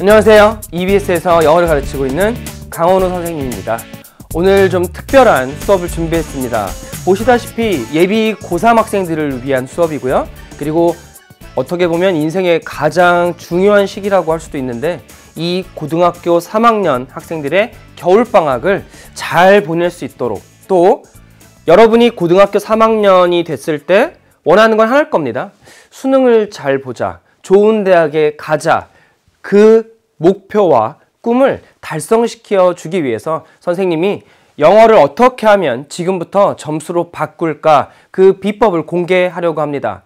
안녕하세요. EBS에서 영어를 가르치고 있는 강원우 선생님입니다. 오늘 좀 특별한 수업을 준비했습니다. 보시다시피 예비 고3 학생들을 위한 수업이고요. 그리고 어떻게 보면 인생의 가장 중요한 시기라고 할 수도 있는데 이 고등학교 3학년 학생들의 겨울방학을 잘 보낼 수 있도록, 또 여러분이 고등학교 3학년이 됐을 때 원하는 건 하나일 겁니다. 수능을 잘 보자, 좋은 대학에 가자, 그 목표와 꿈을 달성시켜 주기 위해서 선생님이 영어를 어떻게 하면 지금부터 점수로 바꿀까, 그 비법을 공개하려고 합니다.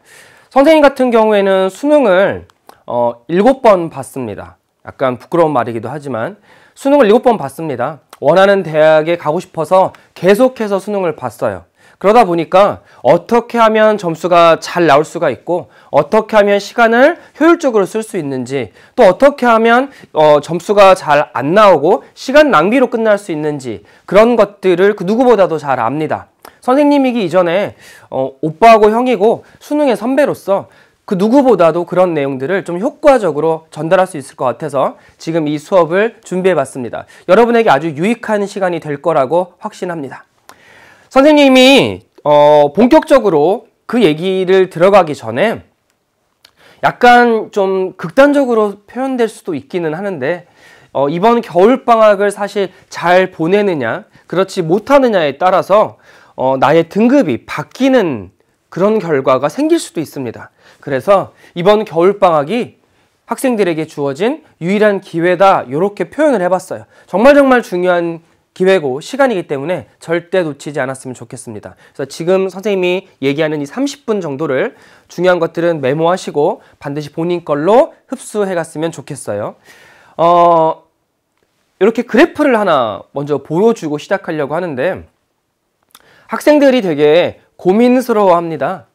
선생님 같은 경우에는 수능을 7번 봤습니다. 약간 부끄러운 말이기도 하지만 수능을 7번 봤습니다. 원하는 대학에 가고 싶어서 계속해서 수능을 봤어요. 그러다 보니까 어떻게 하면 점수가 잘 나올 수가 있고, 어떻게 하면 시간을 효율적으로 쓸 수 있는지, 또 어떻게 하면 점수가 잘 안 나오고 시간 낭비로 끝날 수 있는지, 그런 것들을 그 누구보다도 잘 압니다. 선생님이기 이전에 오빠하고 형이고 수능의 선배로서 그 누구보다도 그런 내용들을 좀 효과적으로 전달할 수 있을 것 같아서 지금 이 수업을 준비해 봤습니다. 여러분에게 아주 유익한 시간이 될 거라고 확신합니다. 선생님이 본격적으로 그 얘기를 들어가기 전에 약간 좀 극단적으로 표현될 수도 있기는 하는데, 이번 겨울방학을 사실 잘 보내느냐 그렇지 못하느냐에 따라서 나의 등급이 바뀌는 그런 결과가 생길 수도 있습니다. 그래서 이번 겨울방학이 학생들에게 주어진 유일한 기회다, 이렇게 표현을 해봤어요. 정말 중요한 기회고 시간이기 때문에 절대 놓치지 않았으면 좋겠습니다. 그래서 지금 선생님이 얘기하는 이 30분 정도를, 중요한 것들은 메모하시고 반드시 본인 걸로 흡수해 갔으면 좋겠어요. 이렇게 그래프를 하나 먼저 보여주고 시작하려고 하는데, 학생들이 되게 고민스러워 합니다.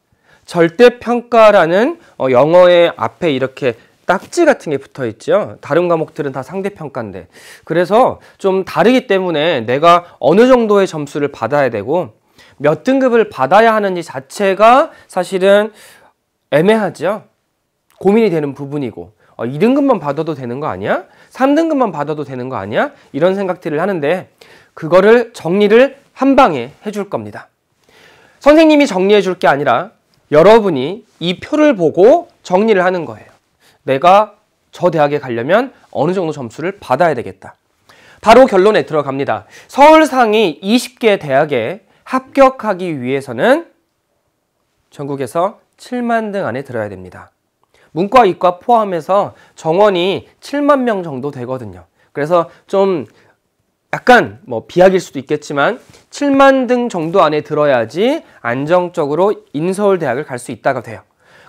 절대평가라는 영어의 앞에 이렇게 딱지 같은 게 붙어 있죠. 다른 과목들은 다 상대평가인데, 그래서 좀 다르기 때문에 내가 어느 정도의 점수를 받아야 되고 몇 등급을 받아야 하는지 자체가 사실은 애매하죠. 고민이 되는 부분이고, 2등급만 받아도 되는 거 아니야? 3등급만 받아도 되는 거 아니야? 이런 생각들을 하는데, 그거를 정리를 한 방에 해줄 겁니다. 선생님이 정리해 줄 게 아니라 여러분이 이 표를 보고 정리를 하는 거예요. 내가 저 대학에 가려면 어느 정도 점수를 받아야 되겠다. 바로 결론에 들어갑니다. 서울 상위 20개 대학에 합격하기 위해서는 전국에서 7만 등 안에 들어야 됩니다. 문과, 이과 포함해서 정원이 7만 명 정도 되거든요. 그래서 좀 약간 비약일 수도 있겠지만 7만 등 정도 안에 들어야지 안정적으로 인서울대학을 갈 수 있다가 돼요.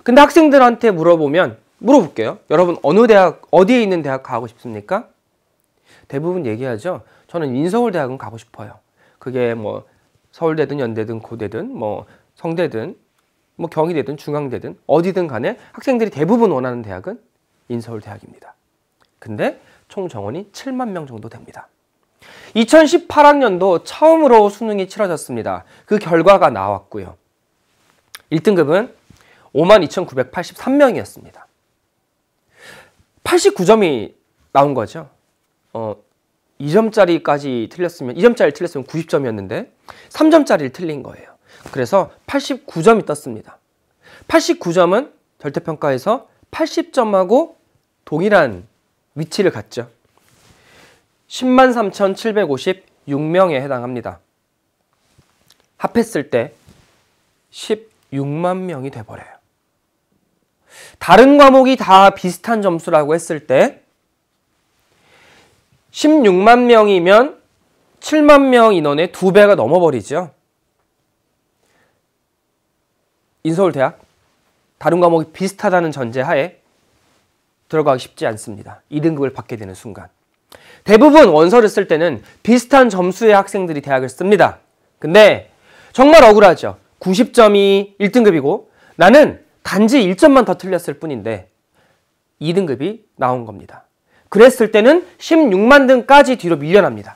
근데 학생들한테 물어볼게요. 여러분 어느 대학, 어디에 있는 대학 가고 싶습니까? 대부분 얘기하죠. 저는 인서울대학은 가고 싶어요. 그게 서울대든 연대든 고대든 성대든 경희대든 중앙대든 어디든 간에 학생들이 대부분 원하는 대학은 인서울대학입니다. 근데 총 정원이 7만 명 정도 됩니다. 2018학년도 처음으로 수능이 치러졌습니다. 그 결과가 나왔고요. 1등급은 52,983명이었습니다. 89점이 나온 거죠. 2점짜리까지 틀렸으면 90점이었는데 3점짜리를 틀린 거예요. 그래서 89점이 떴습니다. 89점은 절대평가에서 80점하고 동일한 위치를 갖죠. 103,756명에 해당합니다. 합했을 때 16만 명이 돼버려요. 다른 과목이 다 비슷한 점수라고 했을 때 16만 명이면 7만 명 인원의 2배가 넘어버리죠. 인서울대학, 다른 과목이 비슷하다는 전제하에 들어가기 쉽지 않습니다. 2등급을 받게 되는 순간. 대부분 원서를 쓸 때는 비슷한 점수의 학생들이 대학을 씁니다. 근데 정말 억울하죠. 90점이 1등급이고 나는 단지 1점만 더 틀렸을 뿐인데 2등급이 나온 겁니다. 그랬을 때는 16만 등까지 뒤로 밀려납니다.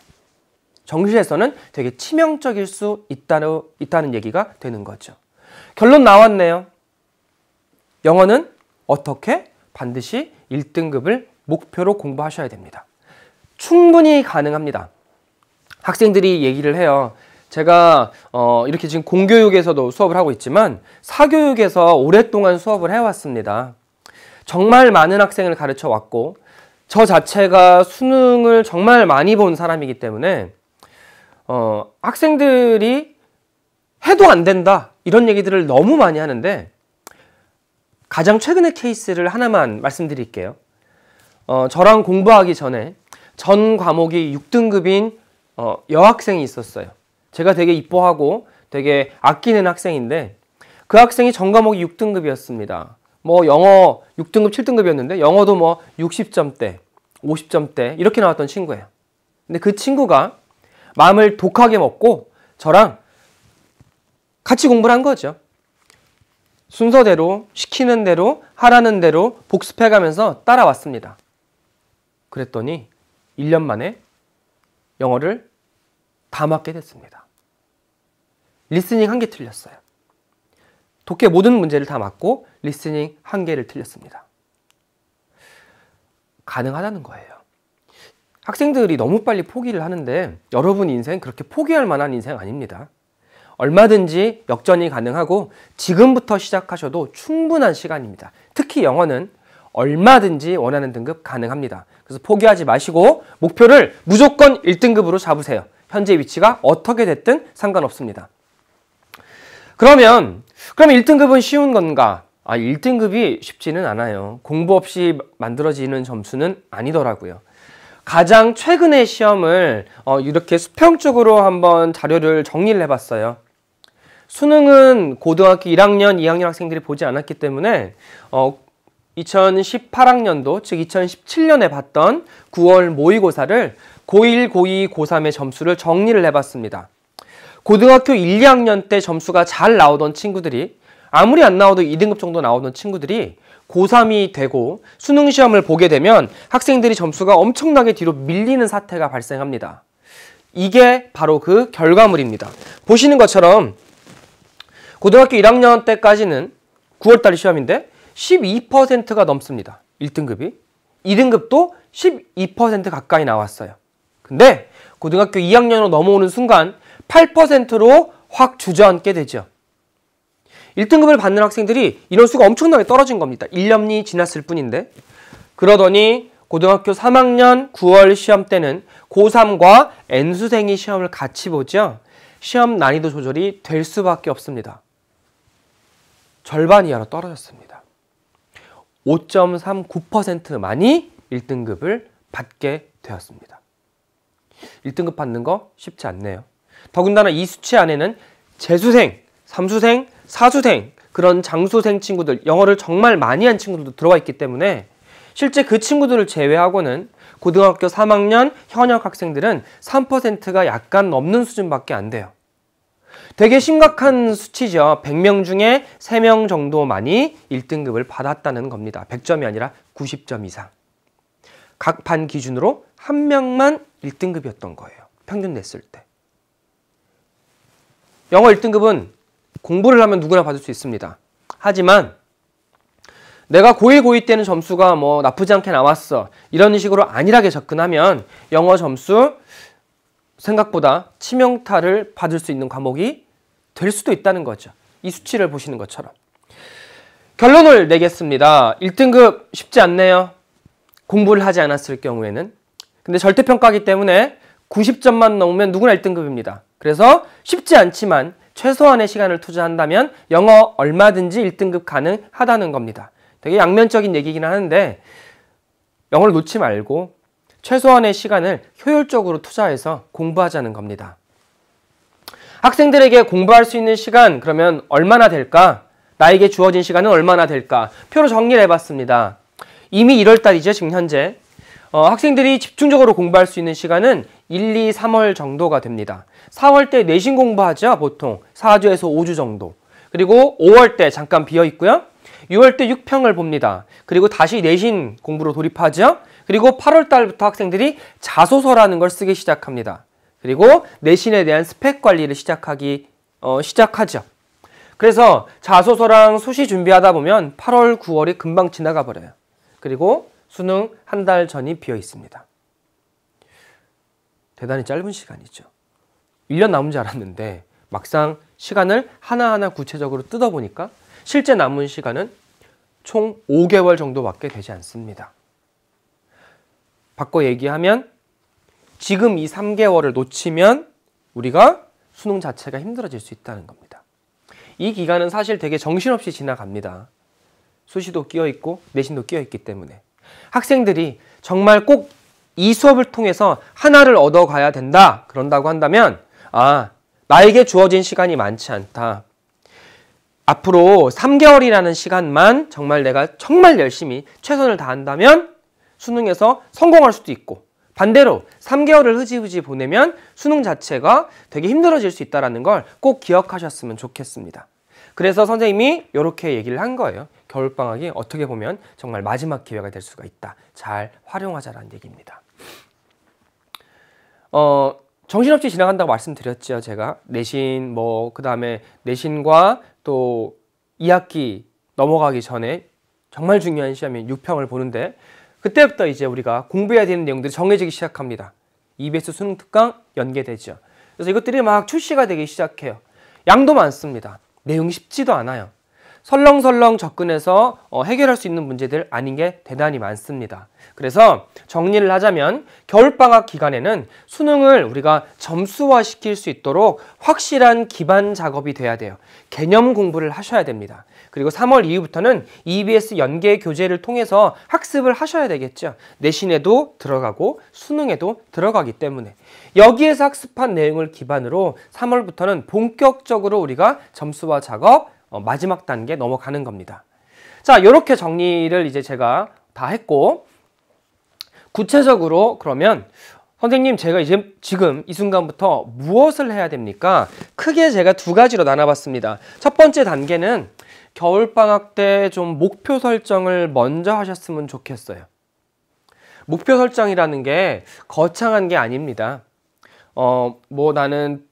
정시에서는 되게 치명적일 수 있다는 얘기가 되는 거죠. 결론 나왔네요. 영어는 어떻게? 반드시 1등급을 목표로 공부하셔야 됩니다. 충분히 가능합니다. 학생들이 얘기를 해요. 제가 이렇게 지금 공교육에서도 수업을 하고 있지만 사교육에서 오랫동안 수업을 해왔습니다. 정말 많은 학생을 가르쳐 왔고 저 자체가 수능을 정말 많이 본 사람이기 때문에 학생들이 해도 안 된다 이런 얘기들을 너무 많이 하는데 가장 최근의 케이스를 하나만 말씀드릴게요. 저랑 공부하기 전에 전 과목이 6등급인 여학생이 있었어요. 제가 되게 이뻐하고 되게 아끼는 학생인데 그 학생이 전 과목이 6등급이었습니다. 뭐 영어 6등급, 7등급이었는데 영어도 뭐 60점대, 50점대 이렇게 나왔던 친구예요. 근데 그 친구가 마음을 독하게 먹고 저랑 같이 공부를 한 거죠. 순서대로 시키는 대로 하라는 대로 복습해가면서 따라왔습니다. 그랬더니 1년 만에 영어를 다 맞게 됐습니다. 리스닝 1개 틀렸어요. 독해 모든 문제를 다 맞고 리스닝 1개를 틀렸습니다. 가능하다는 거예요. 학생들이 너무 빨리 포기를 하는데 여러분 인생 그렇게 포기할 만한 인생 아닙니다. 얼마든지 역전이 가능하고 지금부터 시작하셔도 충분한 시간입니다. 특히 영어는 얼마든지 원하는 등급 가능합니다. 그래서 포기하지 마시고 목표를 무조건 1등급으로 잡으세요. 현재 위치가 어떻게 됐든 상관없습니다. 그러면 1등급은 쉬운 건가? 1등급이 쉽지는 않아요. 공부 없이 만들어지는 점수는 아니더라고요. 가장 최근의 시험을 이렇게 수평적으로 한번 자료를 정리를 해봤어요. 수능은 고등학교 1학년, 2학년 학생들이 보지 않았기 때문에 2018학년도, 즉 2017년에 봤던 9월 모의고사를 고1, 고2, 고3의 점수를 정리를 해봤습니다. 고등학교 1, 2학년 때 점수가 잘 나오던 친구들이 아무리 안 나와도 2등급 정도 나오던 친구들이 고3이 되고 수능 시험을 보게 되면 학생들이 점수가 엄청나게 뒤로 밀리는 사태가 발생합니다. 이게 바로 그 결과물입니다. 보시는 것처럼 고등학교 1학년 때까지는 9월달 시험인데 12%가 넘습니다. 1등급이. 2등급도 12% 가까이 나왔어요. 근데 고등학교 2학년으로 넘어오는 순간 8%로 확 주저앉게 되죠. 1등급을 받는 학생들이 인원수가 엄청나게 떨어진 겁니다. 1년이 지났을 뿐인데. 그러더니 고등학교 3학년 9월 시험 때는 고3과 N수생이 시험을 같이 보죠. 시험 난이도 조절이 될 수밖에 없습니다. 절반 이하로 떨어졌습니다. 5.39%만이 1등급을 받게 되었습니다. 1등급 받는 거 쉽지 않네요. 더군다나 이 수치 안에는 재수생, 삼수생, 사수생, 그런 장수생 친구들, 영어를 정말 많이 한 친구들도 들어가 있기 때문에 실제 그 친구들을 제외하고는 고등학교 3학년 현역 학생들은 3%가 약간 넘는 수준밖에 안 돼요. 되게 심각한 수치죠. 100명 중에 3명 정도만이 1등급을 받았다는 겁니다. 100점이 아니라 90점 이상. 각 반 기준으로 1명만 1등급이었던 거예요. 평균 냈을 때. 영어 1등급은 공부를 하면 누구나 받을 수 있습니다. 하지만 내가 고1, 고2 때는 점수가 뭐 나쁘지 않게 나왔어. 이런 식으로 안일하게 접근하면 영어 점수 생각보다 치명타를 받을 수 있는 과목이 될 수도 있다는 거죠. 이 수치를 보시는 것처럼. 결론을 내겠습니다. 1등급 쉽지 않네요. 공부를 하지 않았을 경우에는. 근데 절대평가이기 때문에 90점만 넘으면 누구나 1등급입니다. 그래서 쉽지 않지만 최소한의 시간을 투자한다면 영어 얼마든지 1등급 가능하다는 겁니다. 되게 양면적인 얘기긴 하는데 영어를 놓지 말고 최소한의 시간을 효율적으로 투자해서 공부하자는 겁니다. 학생들에게 공부할 수 있는 시간 그러면 얼마나 될까? 나에게 주어진 시간은 얼마나 될까? 표로 정리를 해봤습니다. 이미 1월달이죠, 지금 현재. 학생들이 집중적으로 공부할 수 있는 시간은 1, 2, 3월 정도가 됩니다. 4월 때 내신 공부하죠, 보통. 4주에서 5주 정도. 그리고 5월 때 잠깐 비어 있고요. 6월 때 6평을 봅니다. 그리고 다시 내신 공부로 돌입하죠. 그리고 8월 달부터 학생들이 자소서라는 걸 쓰기 시작합니다. 그리고 내신에 대한 스펙 관리를 시작하죠. 그래서 자소서랑 수시 준비하다 보면 8월, 9월이 금방 지나가 버려요. 그리고 수능 한 달 전이 비어 있습니다. 대단히 짧은 시간이죠. 1년 남은 줄 알았는데 막상 시간을 하나하나 구체적으로 뜯어보니까 실제 남은 시간은 총 5개월 정도밖에 되지 않습니다. 바꿔 얘기하면 지금 이 3개월을 놓치면 우리가 수능 자체가 힘들어질 수 있다는 겁니다. 이 기간은 사실 되게 정신없이 지나갑니다. 수시도 끼어있고 내신도 끼어있기 때문에 학생들이 정말 꼭 이 수업을 통해서 하나를 얻어가야 된다 그런다고 한다면 나에게 주어진 시간이 많지 않다. 앞으로 3개월이라는 시간만 정말 내가 정말 열심히 최선을 다한다면 수능에서 성공할 수도 있고 반대로 3개월을 흐지부지 보내면 수능 자체가 되게 힘들어질 수 있다는 걸 꼭 기억하셨으면 좋겠습니다. 그래서 선생님이 이렇게 얘기를 한 거예요. 겨울방학이 어떻게 보면 정말 마지막 기회가 될 수가 있다. 잘 활용하자라는 얘기입니다. 정신없이 지나간다고 말씀드렸죠. 제가 내신 그 다음에 내신과 또 2학기 넘어가기 전에 정말 중요한 시험인 6평을 보는데 그때부터 이제 우리가 공부해야 되는 내용들이 정해지기 시작합니다. EBS 수능 특강 연계되죠. 그래서 이것들이 막 출시가 되기 시작해요. 양도 많습니다. 내용이 쉽지도 않아요. 설렁설렁 접근해서 해결할 수 있는 문제들 아닌 게 대단히 많습니다. 그래서 정리를 하자면 겨울방학 기간에는 수능을 우리가 점수화시킬 수 있도록 확실한 기반 작업이 돼야 돼요. 개념 공부를 하셔야 됩니다. 그리고 3월 이후부터는 EBS 연계 교재를 통해서 학습을 하셔야 되겠죠. 내신에도 들어가고 수능에도 들어가기 때문에 여기에서 학습한 내용을 기반으로 3월부터는 본격적으로 우리가 점수화 작업 마지막 단계 넘어가는 겁니다. 자, 이렇게 정리를 이제 제가 다 했고 구체적으로 그러면 선생님 제가 이제 지금 이 순간부터 무엇을 해야 됩니까? 크게 제가 두 가지로 나눠봤습니다. 첫 번째 단계는 겨울방학 때 좀 목표 설정을 먼저 하셨으면 좋겠어요. 목표 설정이라는 게 거창한 게 아닙니다. 나는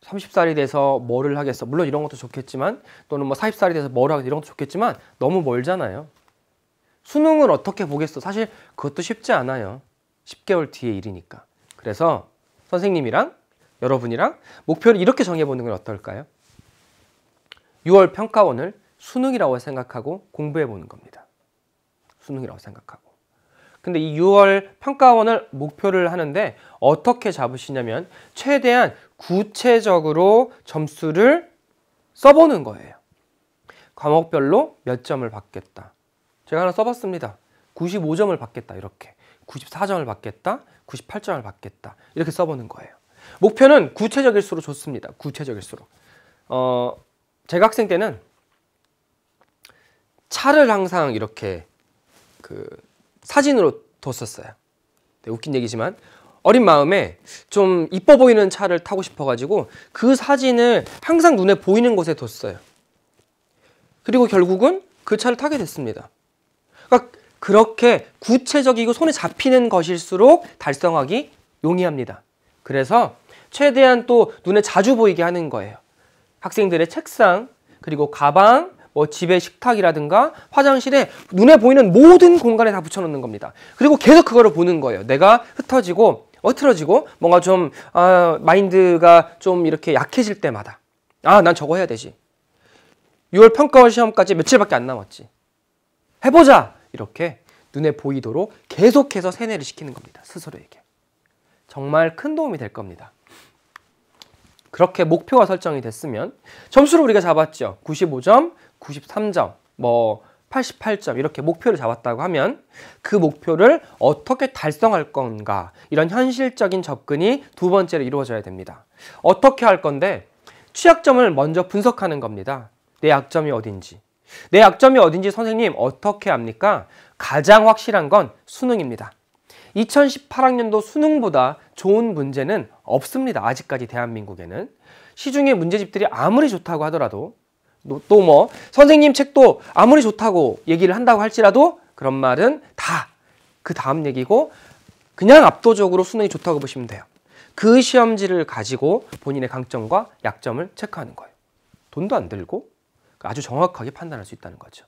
30살이 돼서 뭐를 하겠어. 물론 이런 것도 좋겠지만 또는 40살이 돼서 뭐를 하겠어. 이런 것도 좋겠지만 너무 멀잖아요. 수능을 어떻게 보겠어. 사실 그것도 쉽지 않아요. 10개월 뒤의 일이니까. 그래서 선생님이랑 여러분이랑 목표를 이렇게 정해보는 건 어떨까요? 6월 평가원을 수능이라고 생각하고 공부해보는 겁니다. 수능이라고 생각하고. 근데 이 6월 평가원을 목표를 하는데 어떻게 잡으시냐면 최대한 구체적으로 점수를 써보는 거예요. 과목별로 몇 점을 받겠다. 제가 하나 써봤습니다. 95점을 받겠다. 이렇게. 94점을 받겠다. 98점을 받겠다. 이렇게 써보는 거예요. 목표는 구체적일수록 좋습니다. 구체적일수록. 제가 학생 때는 차를 항상 이렇게 사진으로 뒀었어요. 네, 웃긴 얘기지만 어린 마음에 좀 이뻐 보이는 차를 타고 싶어가지고 그 사진을 항상 눈에 보이는 곳에 뒀어요. 그리고 결국은 그 차를 타게 됐습니다. 그러니까 그렇게 구체적이고 손에 잡히는 것일수록 달성하기 용이합니다. 그래서 최대한 또 눈에 자주 보이게 하는 거예요. 학생들의 책상, 그리고 가방, 집의 식탁이라든가 화장실에 눈에 보이는 모든 공간에 다 붙여놓는 겁니다. 그리고 계속 그거를 보는 거예요. 내가 흩어지고 흐트러지고 뭔가 좀 마인드가 좀 이렇게 약해질 때마다 난 저거 해야 되지. 6월 평가원 시험까지 며칠밖에 안 남았지. 해보자! 이렇게 눈에 보이도록 계속해서 세뇌를 시키는 겁니다. 스스로에게. 정말 큰 도움이 될 겁니다. 그렇게 목표가 설정이 됐으면 점수를 우리가 잡았죠. 95점, 93점, 88점 이렇게 목표를 잡았다고 하면 그 목표를 어떻게 달성할 건가 이런 현실적인 접근이 두 번째로 이루어져야 됩니다. 어떻게 할 건데 취약점을 먼저 분석하는 겁니다. 내 약점이 어딘지. 내 약점이 어딘지 선생님 어떻게 압니까? 가장 확실한 건 수능입니다. 2018학년도 수능보다 좋은 문제는 없습니다. 아직까지 대한민국에는. 시중에 문제집들이 아무리 좋다고 하더라도 또 선생님 책도 아무리 좋다고 얘기를 한다고 할지라도 그런 말은 다 그 다음 얘기고 그냥 압도적으로 수능이 좋다고 보시면 돼요. 그 시험지를 가지고 본인의 강점과 약점을 체크하는 거예요. 돈도 안 들고 아주 정확하게 판단할 수 있다는 거죠.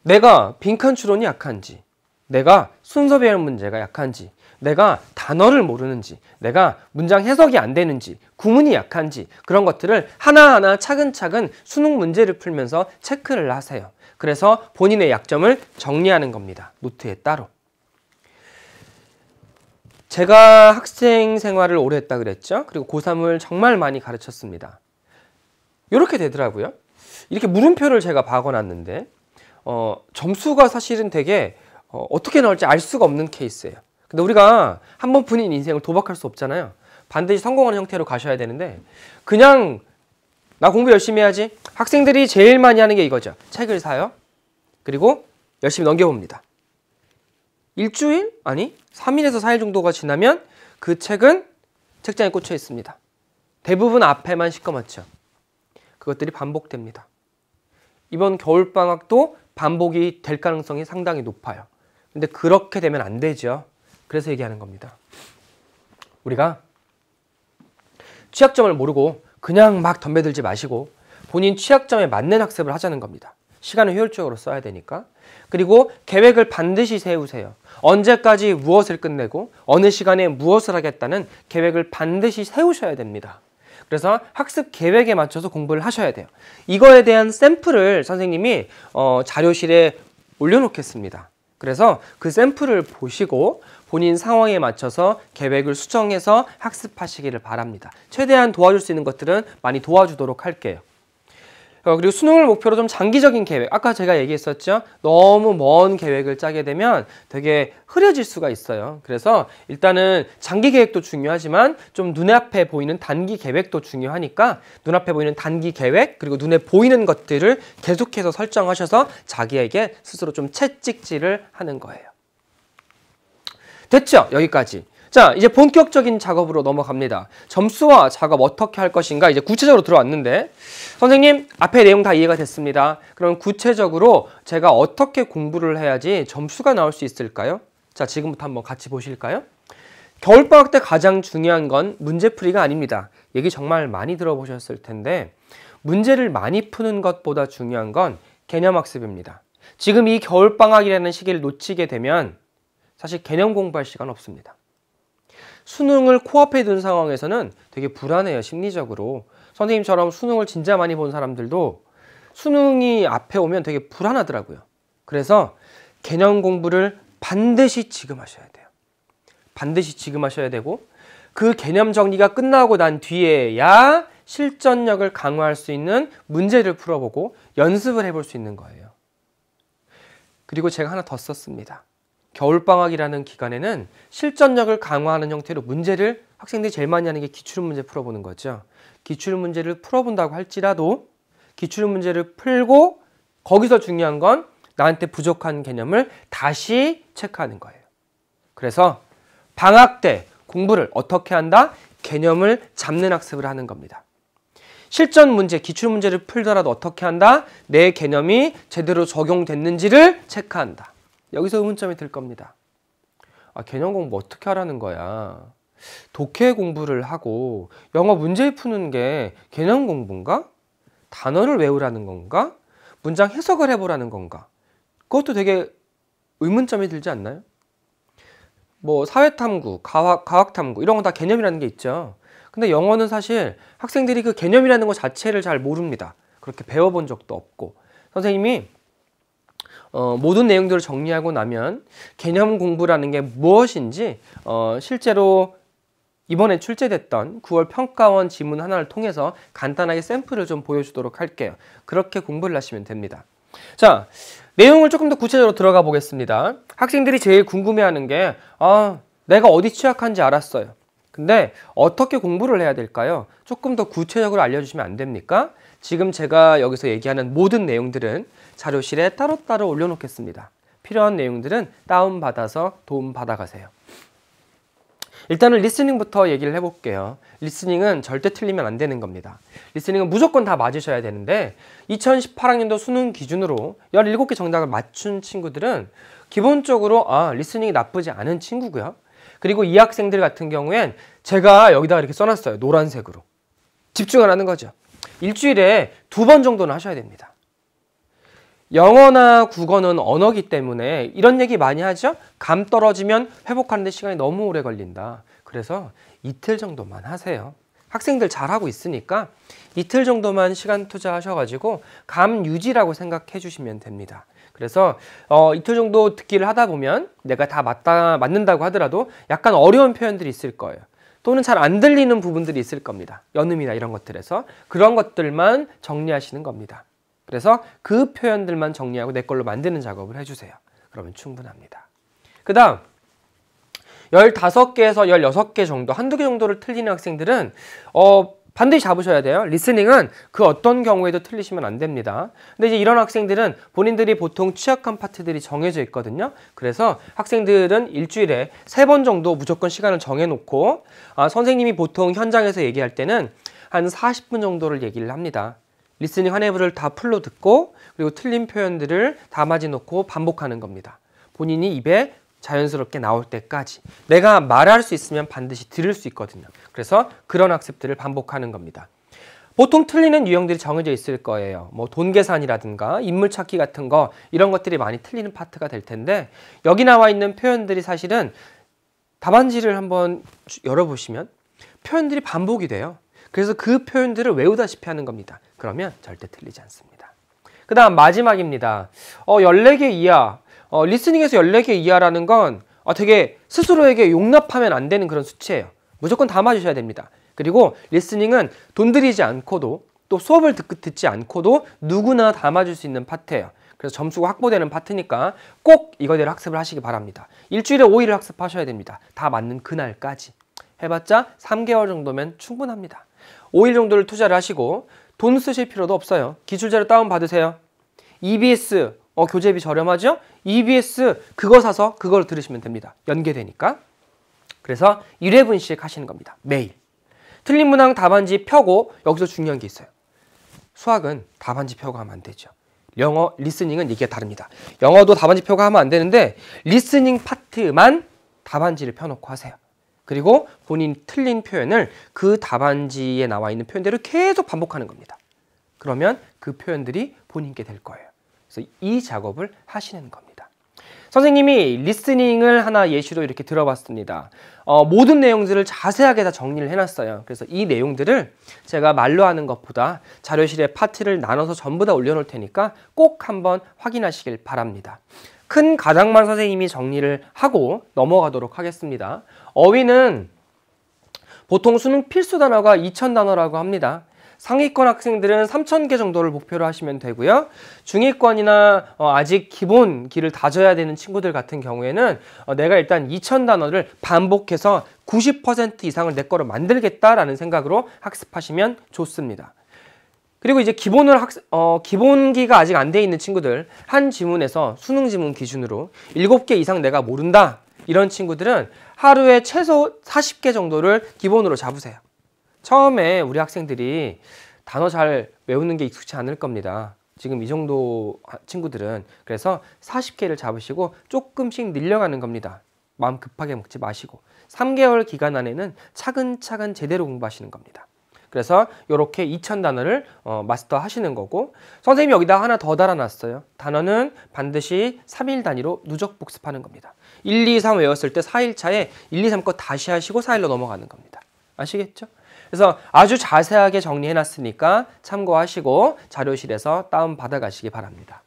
내가 빈칸 추론이 약한지, 내가 순서 배열 문제가 약한지, 내가 단어를 모르는지, 내가 문장 해석이 안 되는지, 구문이 약한지 그런 것들을 하나하나 차근차근 수능 문제를 풀면서 체크를 하세요. 그래서 본인의 약점을 정리하는 겁니다. 노트에 따로. 제가 학생 생활을 오래 했다 그랬죠. 그리고 고3을 정말 많이 가르쳤습니다. 이렇게 되더라고요. 이렇게 물음표를 제가 박아놨는데 점수가 사실은 되게 어떻게 나올지 알 수가 없는 케이스예요. 근데 우리가 한 번뿐인 인생을 도박할 수 없잖아요. 반드시 성공하는 형태로 가셔야 되는데 그냥 나 공부 열심히 해야지. 학생들이 제일 많이 하는 게 이거죠. 책을 사요. 그리고 열심히 넘겨봅니다. 일주일? 아니 3일에서 4일 정도가 지나면 그 책은 책장에 꽂혀 있습니다. 대부분 앞에만 시꺼멓죠. 그것들이 반복됩니다. 이번 겨울방학도 반복이 될 가능성이 상당히 높아요. 근데 그렇게 되면 안 되죠. 그래서 얘기하는 겁니다. 우리가 취약점을 모르고 그냥 막 덤벼들지 마시고 본인 취약점에 맞는 학습을 하자는 겁니다. 시간을 효율적으로 써야 되니까. 그리고 계획을 반드시 세우세요. 언제까지 무엇을 끝내고 어느 시간에 무엇을 하겠다는 계획을 반드시 세우셔야 됩니다. 그래서 학습 계획에 맞춰서 공부를 하셔야 돼요. 이거에 대한 샘플을 선생님이 자료실에 올려놓겠습니다. 그래서 그 샘플을 보시고 본인 상황에 맞춰서 계획을 수정해서 학습하시기를 바랍니다. 최대한 도와줄 수 있는 것들은 많이 도와주도록 할게요. 그리고 수능을 목표로 좀 장기적인 계획, 아까 제가 얘기했었죠. 너무 먼 계획을 짜게 되면 되게 흐려질 수가 있어요. 그래서 일단은 장기 계획도 중요하지만 좀 눈앞에 보이는 단기 계획도 중요하니까 눈앞에 보이는 단기 계획 그리고 눈에 보이는 것들을 계속해서 설정하셔서 자기에게 스스로 좀 채찍질을 하는 거예요. 됐죠? 여기까지. 자, 이제 본격적인 작업으로 넘어갑니다. 점수와 작업 어떻게 할 것인가 이제 구체적으로 들어왔는데 선생님 앞에 내용 다 이해가 됐습니다. 그럼 구체적으로 제가 어떻게 공부를 해야지 점수가 나올 수 있을까요? 자, 지금부터 한번 같이 보실까요? 겨울방학 때 가장 중요한 건 문제풀이가 아닙니다. 얘기 정말 많이 들어보셨을 텐데 문제를 많이 푸는 것보다 중요한 건 개념학습입니다. 지금 이 겨울방학이라는 시기를 놓치게 되면 사실 개념 공부할 시간 없습니다. 수능을 코앞에 둔 상황에서는 되게 불안해요, 심리적으로. 선생님처럼 수능을 진짜 많이 본 사람들도 수능이 앞에 오면 되게 불안하더라고요. 그래서 개념 공부를 반드시 지금 하셔야 돼요. 반드시 지금 하셔야 되고 그 개념 정리가 끝나고 난 뒤에야 실전력을 강화할 수 있는 문제를 풀어보고 연습을 해볼 수 있는 거예요. 그리고 제가 하나 더 썼습니다. 겨울방학이라는 기간에는 실전력을 강화하는 형태로 문제를 학생들이 제일 많이 하는 게 기출문제 풀어보는 거죠. 기출문제를 풀어본다고 할지라도 기출문제를 풀고 거기서 중요한 건 나한테 부족한 개념을 다시 체크하는 거예요. 그래서 방학 때 공부를 어떻게 한다? 개념을 잡는 학습을 하는 겁니다. 실전 문제, 기출문제를 풀더라도 어떻게 한다? 내 개념이 제대로 적용됐는지를 체크한다. 여기서 의문점이 들 겁니다. 아, 개념 공부 어떻게 하라는 거야? 독해 공부를 하고 영어 문제 푸는 게 개념 공부인가? 단어를 외우라는 건가? 문장 해석을 해보라는 건가? 그것도 되게 의문점이 들지 않나요? 뭐 사회탐구, 과학탐구 이런 건 다 개념이라는 게 있죠. 근데 영어는 사실 학생들이 그 개념이라는 것 자체를 잘 모릅니다. 그렇게 배워본 적도 없고 선생님이 모든 내용들을 정리하고 나면 개념 공부라는 게 무엇인지 실제로 이번에 출제됐던 9월 평가원 지문 하나를 통해서 간단하게 샘플을 좀 보여주도록 할게요. 그렇게 공부를 하시면 됩니다. 자, 내용을 조금 더 구체적으로 들어가 보겠습니다. 학생들이 제일 궁금해하는 게 내가 어디 취약한지 알았어요. 근데 어떻게 공부를 해야 될까요? 조금 더 구체적으로 알려주시면 안 됩니까? 지금 제가 여기서 얘기하는 모든 내용들은 자료실에 따로따로 올려놓겠습니다. 필요한 내용들은 다운받아서 도움받아가세요. 일단은 리스닝부터 얘기를 해볼게요. 리스닝은 절대 틀리면 안 되는 겁니다. 리스닝은 무조건 다 맞으셔야 되는데 2018학년도 수능 기준으로 17개 정답을 맞춘 친구들은 기본적으로 리스닝이 나쁘지 않은 친구고요. 그리고 이 학생들 같은 경우엔 제가 여기다가 이렇게 써놨어요. 노란색으로. 집중 안 하는 거죠. 일주일에 2번 정도는 하셔야 됩니다. 영어나 국어는 언어기 때문에 이런 얘기 많이 하죠? 감 떨어지면 회복하는데 시간이 너무 오래 걸린다. 그래서 이틀 정도만 하세요. 학생들 잘하고 있으니까 이틀 정도만 시간 투자하셔가지고 감 유지라고 생각해 주시면 됩니다. 그래서 이틀 정도 듣기를 하다 보면 내가 다 맞는다고 하더라도 약간 어려운 표현들이 있을 거예요. 또는 잘 안 들리는 부분들이 있을 겁니다. 연음이나 이런 것들에서. 그런 것들만 정리하시는 겁니다. 그래서 그 표현들만 정리하고 내 걸로 만드는 작업을 해주세요. 그러면 충분합니다. 그 다음 15개에서 16개 정도, 한두 개 정도를 틀리는 학생들은 반드시 잡으셔야 돼요. 리스닝은 그 어떤 경우에도 틀리시면 안 됩니다. 근데 이제 이런 학생들은 본인들이 보통 취약한 파트들이 정해져 있거든요. 그래서 학생들은 일주일에 3번 정도 무조건 시간을 정해놓고 선생님이 보통 현장에서 얘기할 때는 한 40분 정도를 얘기를 합니다. 리스닝 한 회부를 다 풀로 듣고 그리고 틀린 표현들을 다 맞이놓고 반복하는 겁니다. 본인이 입에 자연스럽게 나올 때까지 내가 말할 수 있으면 반드시 들을 수 있거든요. 그래서 그런 학습들을 반복하는 겁니다. 보통 틀리는 유형들이 정해져 있을 거예요. 뭐 돈 계산이라든가 인물 찾기 같은 거 이런 것들이 많이 틀리는 파트가 될 텐데 여기 나와 있는 표현들이 사실은 답안지를 한번 열어보시면 표현들이 반복이 돼요. 그래서 그 표현들을 외우다시피 하는 겁니다. 그러면 절대 틀리지 않습니다. 그 다음 마지막입니다. 14개 이하. 리스닝에서 14개 이하라는 건 되게 스스로에게 용납하면 안 되는 그런 수치예요. 무조건 다 맞으셔야 됩니다. 그리고 리스닝은 돈 들이지 않고도 또 수업을 듣지 않고도 누구나 다 맞을 수 있는 파트예요. 그래서 점수가 확보되는 파트니까 꼭 이거대로 학습을 하시기 바랍니다. 일주일에 5일을 학습하셔야 됩니다. 다 맞는 그날까지. 해봤자 3개월 정도면 충분합니다. 5일 정도를 투자를 하시고 돈 쓰실 필요도 없어요. 기출자료 다운받으세요. EBS 교재비 저렴하죠? EBS 그거 사서 그걸 들으시면 됩니다. 연계되니까. 그래서 1회분씩 하시는 겁니다. 매일. 틀린 문항 답안지 펴고 여기서 중요한 게 있어요. 수학은 답안지 펴고 하면 안 되죠. 영어, 리스닝은 이게 다릅니다. 영어도 답안지 펴고 하면 안 되는데 리스닝 파트만 답안지를 펴놓고 하세요. 그리고 본인 틀린 표현을 그 답안지에 나와 있는 표현대로 계속 반복하는 겁니다. 그러면 그 표현들이 본인께 될 거예요. 그래서 이 작업을 하시는 겁니다. 선생님이 리스닝을 하나 예시로 이렇게 들어봤습니다. 모든 내용들을 자세하게 다 정리를 해놨어요. 그래서 이 내용들을 제가 말로 하는 것보다 자료실에 파트를 나눠서 전부 다 올려놓을 테니까 꼭 한번 확인하시길 바랍니다. 큰 가장만 선생님이 정리를 하고 넘어가도록 하겠습니다. 어휘는 보통 수능 필수 단어가 2000단어라고 합니다. 상위권 학생들은 3000개 정도를 목표로 하시면 되고요. 중위권이나 아직 기본기를 다져야 되는 친구들 같은 경우에는 내가 일단 2000단어를 반복해서 90% 이상을 내 거로 만들겠다라는 생각으로 학습하시면 좋습니다. 그리고 이제 기본기가 아직 안 돼 있는 친구들, 한 지문에서 수능 지문 기준으로 7개 이상 내가 모른다 이런 친구들은 하루에 최소 40개 정도를 기본으로 잡으세요. 처음에 우리 학생들이 단어 잘 외우는 게 익숙치 않을 겁니다. 지금 이 정도 친구들은. 그래서 40개를 잡으시고 조금씩 늘려가는 겁니다. 마음 급하게 먹지 마시고 3개월 기간 안에는 차근차근 제대로 공부하시는 겁니다. 그래서 이렇게 2000단어를 마스터 하시는 거고, 선생님이 여기다 하나 더 달아놨어요. 단어는 반드시 3일 단위로 누적 복습하는 겁니다. 1, 2, 3 외웠을 때 4일 차에 1, 2, 3 거 다시 하시고 4일로 넘어가는 겁니다. 아시겠죠? 그래서 아주 자세하게 정리해놨으니까 참고하시고 자료실에서 다운받아 가시기 바랍니다.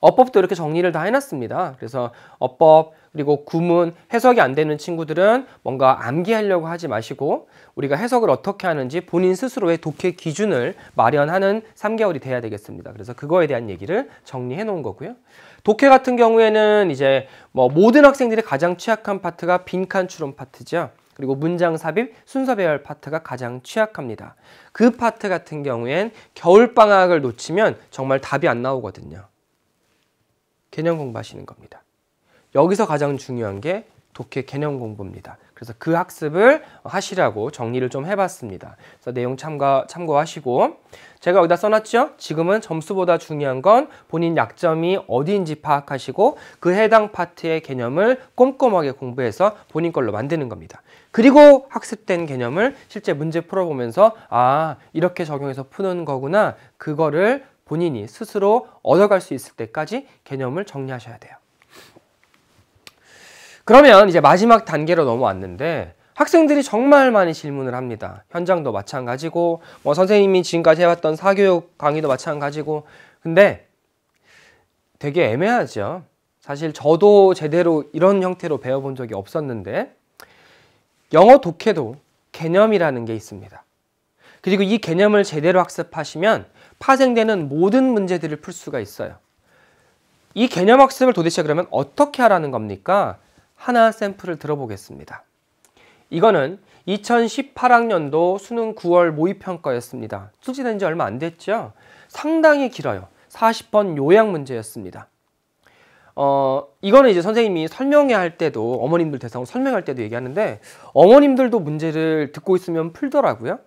어법도 이렇게 정리를 다 해놨습니다. 그래서 어법 그리고 구문 해석이 안 되는 친구들은 뭔가 암기하려고 하지 마시고 우리가 해석을 어떻게 하는지 본인 스스로의 독해 기준을 마련하는 3개월이 돼야 되겠습니다. 그래서 그거에 대한 얘기를 정리해 놓은 거고요. 독해 같은 경우에는 이제 모든 학생들이 가장 취약한 파트가 빈칸 추론 파트죠. 그리고 문장 삽입, 순서 배열 파트가 가장 취약합니다. 그 파트 같은 경우엔 겨울방학을 놓치면 정말 답이 안 나오거든요. 개념 공부하시는 겁니다. 여기서 가장 중요한 게 독해 개념 공부입니다. 그래서 그 학습을 하시라고 정리를 좀 해봤습니다. 그래서 내용 참고하시고, 제가 여기다 써놨죠? 지금은 점수보다 중요한 건 본인 약점이 어디인지 파악하시고 그 해당 파트의 개념을 꼼꼼하게 공부해서 본인 걸로 만드는 겁니다. 그리고 학습된 개념을 실제 문제 풀어보면서 이렇게 적용해서 푸는 거구나, 그거를 본인이 스스로 얻어갈 수 있을 때까지 개념을 정리하셔야 돼요. 그러면 이제 마지막 단계로 넘어왔는데 학생들이 정말 많이 질문을 합니다. 현장도 마찬가지고 뭐 선생님이 지금까지 해왔던 사교육 강의도 마찬가지고 근데 되게 애매하죠. 사실 저도 제대로 이런 형태로 배워본 적이 없었는데 영어 독해도 개념이라는 게 있습니다. 그리고 이 개념을 제대로 학습하시면 파생되는 모든 문제들을 풀 수가 있어요. 이 개념 학습을 도대체 그러면 어떻게 하라는 겁니까? 하나 샘플을 들어보겠습니다. 이거는 2018학년도 수능 9월 모의평가였습니다. 출제된 지 얼마 안 됐죠? 상당히 길어요. 40번 요약 문제였습니다. 이거는 이제 선생님이 설명해야 할 때도 어머님들 대상으로 설명할 때도 얘기하는데 어머님들도 문제를 듣고 있으면 풀더라고요.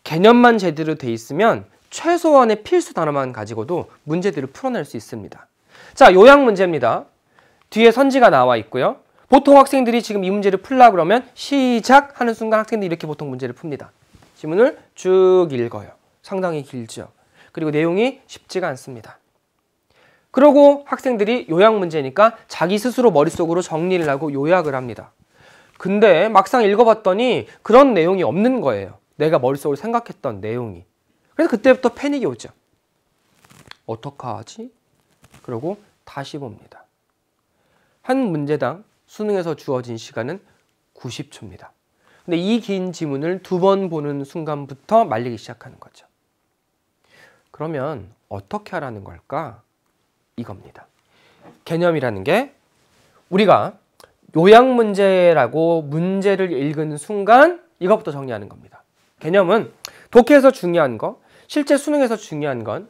개념만 제대로 돼 있으면 최소한의 필수 단어만 가지고도 문제들을 풀어낼 수 있습니다. 자, 요약 문제입니다. 뒤에 선지가 나와 있고요. 보통 학생들이 지금 이 문제를 풀라 그러면 시작 하는 순간 학생들이 이렇게 보통 문제를 풉니다. 지문을 쭉 읽어요. 상당히 길죠. 그리고 내용이 쉽지가 않습니다. 그러고 학생들이 요약 문제니까 자기 스스로 머릿속으로 정리를 하고 요약을 합니다. 근데 막상 읽어봤더니 그런 내용이 없는 거예요. 내가 머릿속으로 생각했던 내용이. 그래서 그때부터 패닉이 오죠. 어떡하지? 그러고 다시 봅니다. 한 문제당 수능에서 주어진 시간은 90초입니다. 근데 이 긴 지문을 2번 보는 순간부터 말리기 시작하는 거죠. 그러면 어떻게 하라는 걸까? 이겁니다. 개념이라는 게 우리가 요약 문제라고 문제를 읽은 순간 이것부터 정리하는 겁니다. 개념은 독해에서 중요한 거, 실제 수능에서 중요한 건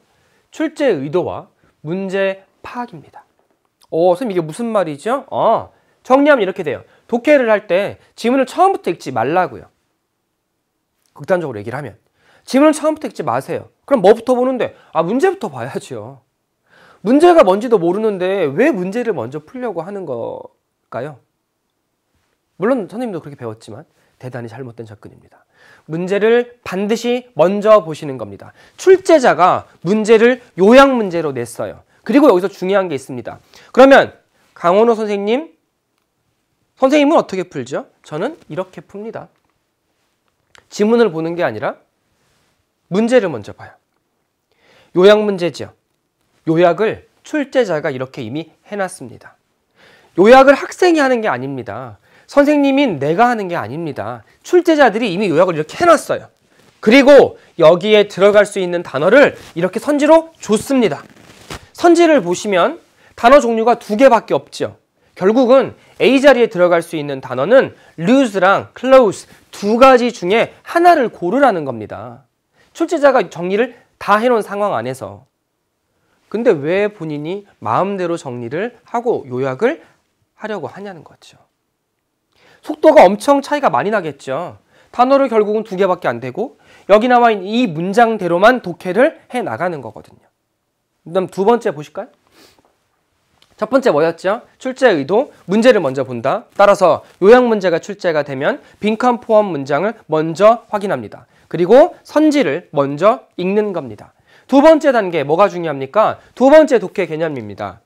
출제 의도와 문제 파악입니다. 선생님 이게 무슨 말이죠? 정리하면 이렇게 돼요. 독해를 할 때 지문을 처음부터 읽지 말라고요. 극단적으로 얘기를 하면. 지문을 처음부터 읽지 마세요. 그럼 뭐부터 보는데? 문제부터 봐야죠. 문제가 뭔지도 모르는데 왜 문제를 먼저 풀려고 하는 걸까요? 물론 선생님도 그렇게 배웠지만 대단히 잘못된 접근입니다. 문제를 반드시 먼저 보시는 겁니다. 출제자가 문제를 요약 문제로 냈어요. 그리고 여기서 중요한 게 있습니다. 그러면 강원호 선생님은 어떻게 풀죠? 저는 이렇게 풉니다. 지문을 보는 게 아니라 문제를 먼저 봐요. 요약 문제죠. 요약을 출제자가 이렇게 이미 해놨습니다. 요약을 학생이 하는 게 아닙니다. 선생님인 내가 하는 게 아닙니다. 출제자들이 이미 요약을 이렇게 해놨어요. 그리고 여기에 들어갈 수 있는 단어를 이렇게 선지로 줬습니다. 선지를 보시면 단어 종류가 2개밖에 없죠. 결국은 A 자리에 들어갈 수 있는 단어는 lose랑 close 2가지 중에 하나를 고르라는 겁니다. 출제자가 정리를 다 해놓은 상황 안에서. 근데 왜 본인이 마음대로 정리를 하고 요약을 하려고 하냐는 거죠. 속도가 엄청 차이가 많이 나겠죠. 단어를 결국은 2개밖에 안 되고 여기 나와 있는 이 문장대로만 독해를 해나가는 거거든요. 그다음 2번째 보실까요? 첫 번째 뭐였죠? 출제 의도, 문제를 먼저 본다. 따라서 요약 문제가 출제가 되면 빈칸 포함 문장을 먼저 확인합니다. 그리고 선지를 먼저 읽는 겁니다. 2번째 단계 뭐가 중요합니까? 2번째 독해 개념입니다.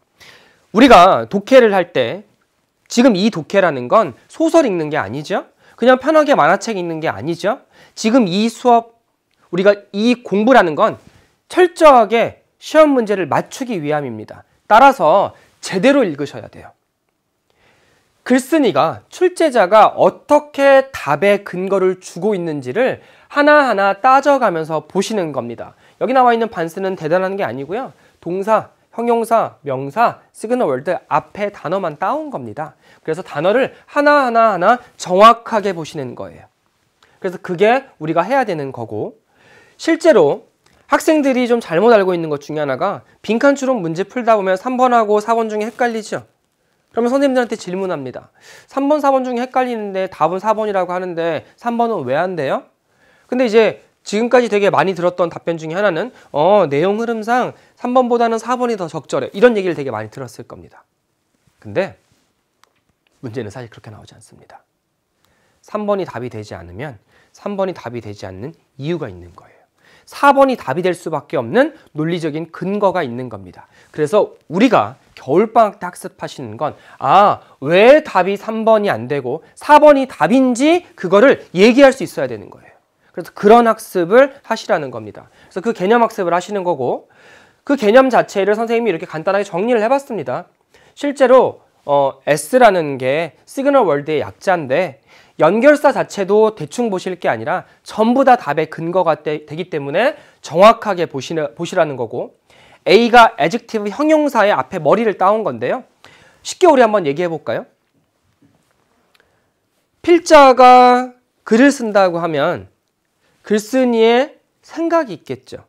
우리가 독해를 할 때 지금 이 독해라는 건 소설 읽는 게 아니죠. 그냥 편하게 만화책 읽는 게 아니죠. 지금 이 수업, 우리가 이 공부라는 건 철저하게 시험 문제를 맞추기 위함입니다. 따라서 제대로 읽으셔야 돼요. 글쓴이가 출제자가 어떻게 답의 근거를 주고 있는지를 하나하나 따져가면서 보시는 겁니다. 여기 나와 있는 반스는 대단한 게 아니고요. 동사, 형용사, 명사, 시그널 월드 앞에 단어만 따온 겁니다. 그래서 단어를 하나하나 정확하게 보시는 거예요. 그래서 그게 우리가 해야 되는 거고, 실제로 학생들이 좀 잘못 알고 있는 것 중에 하나가 빈칸 추론 문제 풀다 보면 3번하고 4번 중에 헷갈리죠? 그러면 선생님들한테 질문합니다. 3번, 4번 중에 헷갈리는데 답은 4번이라고 하는데 3번은 왜 안 돼요? 근데 이제 지금까지 되게 많이 들었던 답변 중에 하나는 내용 흐름상 3번보다는 4번이 더 적절해. 이런 얘기를 되게 많이 들었을 겁니다. 근데 문제는 사실 그렇게 나오지 않습니다. 3번이 답이 되지 않으면 3번이 답이 되지 않는 이유가 있는 거예요. 4번이 답이 될 수밖에 없는 논리적인 근거가 있는 겁니다. 그래서 우리가 겨울방학 때 학습하시는 건 왜 답이 3번이 안 되고 4번이 답인지 그거를 얘기할 수 있어야 되는 거예요. 그래서 그런 학습을 하시라는 겁니다. 그래서 그 개념 학습을 하시는 거고 그 개념 자체를 선생님이 이렇게 간단하게 정리를 해봤습니다. 실제로 S라는 게 시그널 월드의 약자인데 연결사 자체도 대충 보실 게 아니라 전부 다 답의 근거가 되기 때문에 정확하게 보시라는 거고 A가 adjective 형용사의 앞에 머리를 따온 건데요. 쉽게 우리 한번 얘기해 볼까요? 필자가 글을 쓴다고 하면 글쓴이의 생각이 있겠죠.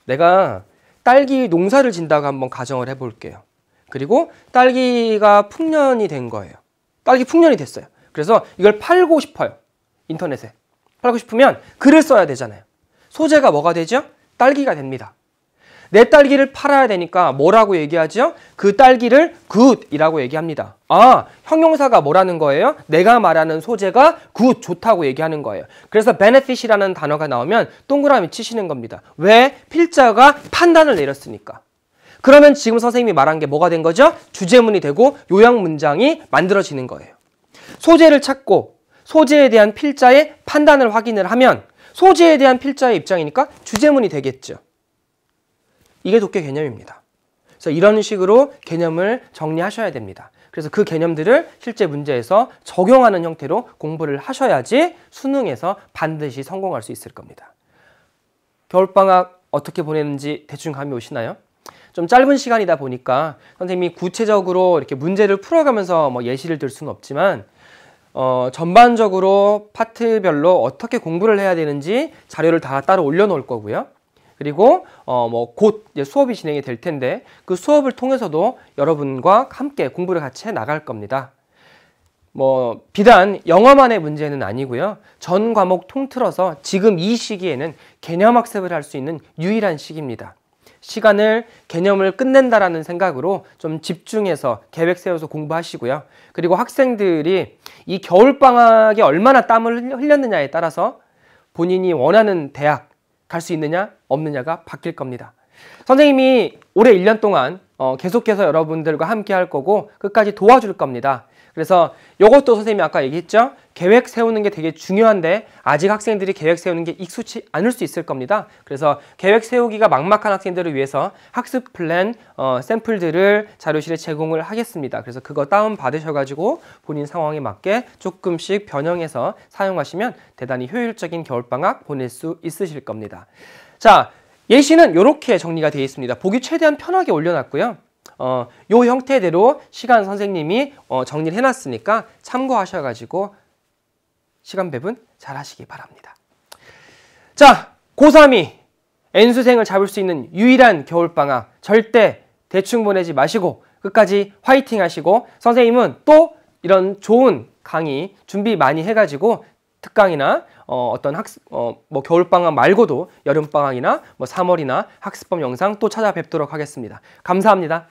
내가 딸기 농사를 진다고 한번 가정을 해볼게요. 그리고 딸기가 풍년이 된 거예요. 딸기 풍년이 됐어요. 그래서 이걸 팔고 싶어요. 인터넷에. 팔고 싶으면 글을 써야 되잖아요. 소재가 뭐가 되죠? 딸기가 됩니다. 내 딸기를 팔아야 되니까 뭐라고 얘기하죠? 그 딸기를 굿이라고 얘기합니다. 형용사가 뭐라는 거예요? 내가 말하는 소재가 굿, 좋다고 얘기하는 거예요. 그래서 benefit이라는 단어가 나오면 동그라미 치시는 겁니다. 왜? 필자가 판단을 내렸으니까. 그러면 지금 선생님이 말한 게 뭐가 된 거죠? 주제문이 되고 요약 문장이 만들어지는 거예요. 소재를 찾고 소재에 대한 필자의 판단을 확인을 하면 소재에 대한 필자의 입장이니까 주제문이 되겠죠. 이게 독해 개념입니다. 그래서 이런 식으로 개념을 정리하셔야 됩니다. 그래서 그 개념들을 실제 문제에서 적용하는 형태로 공부를 하셔야지 수능에서 반드시 성공할 수 있을 겁니다. 겨울방학 어떻게 보내는지 대충 감이 오시나요? 좀 짧은 시간이다 보니까 선생님이 구체적으로 이렇게 문제를 풀어가면서 예시를 들 수는 없지만 전반적으로 파트별로 어떻게 공부를 해야 되는지 자료를 다 따로 올려놓을 거고요. 그리고 곧 이제 수업이 진행이 될 텐데 그 수업을 통해서도 여러분과 함께 공부를 같이 해 나갈 겁니다. 비단 영어만의 문제는 아니고요. 전 과목 통틀어서 지금 이 시기에는 개념 학습을 할 수 있는 유일한 시기입니다. 시간을 개념을 끝낸다라는 생각으로 좀 집중해서 계획 세워서 공부하시고요. 그리고 학생들이 이 겨울방학에 얼마나 땀을 흘렸느냐에 따라서 본인이 원하는 대학 갈 수 있느냐 없느냐가 바뀔 겁니다. 선생님이 올해 1년 동안 계속해서 여러분들과 함께 할 거고 끝까지 도와줄 겁니다. 그래서 이것도 선생님이 아까 얘기했죠. 계획 세우는 게 되게 중요한데 아직 학생들이 계획 세우는 게 익숙치 않을 수 있을 겁니다. 그래서 계획 세우기가 막막한 학생들을 위해서 학습 플랜 샘플들을 자료실에 제공을 하겠습니다. 그래서 그거 다운 받으셔가지고 본인 상황에 맞게 조금씩 변형해서 사용하시면 대단히 효율적인 겨울방학 보낼 수 있으실 겁니다. 자, 예시는 이렇게 정리가 되어 있습니다. 보기 최대한 편하게 올려놨고요. 요 형태대로 시간 선생님이 정리를 해놨으니까 참고하셔가지고 시간 배분 잘 하시기 바랍니다. 자, 고3이 N수생을 잡을 수 있는 유일한 겨울방학 절대 대충 보내지 마시고 끝까지 화이팅 하시고 선생님은 또 이런 좋은 강의 준비 많이 해가지고 특강이나 어떤 학습, 겨울방학 말고도 여름방학이나 3월이나 학습법 영상 또 찾아뵙도록 하겠습니다. 감사합니다.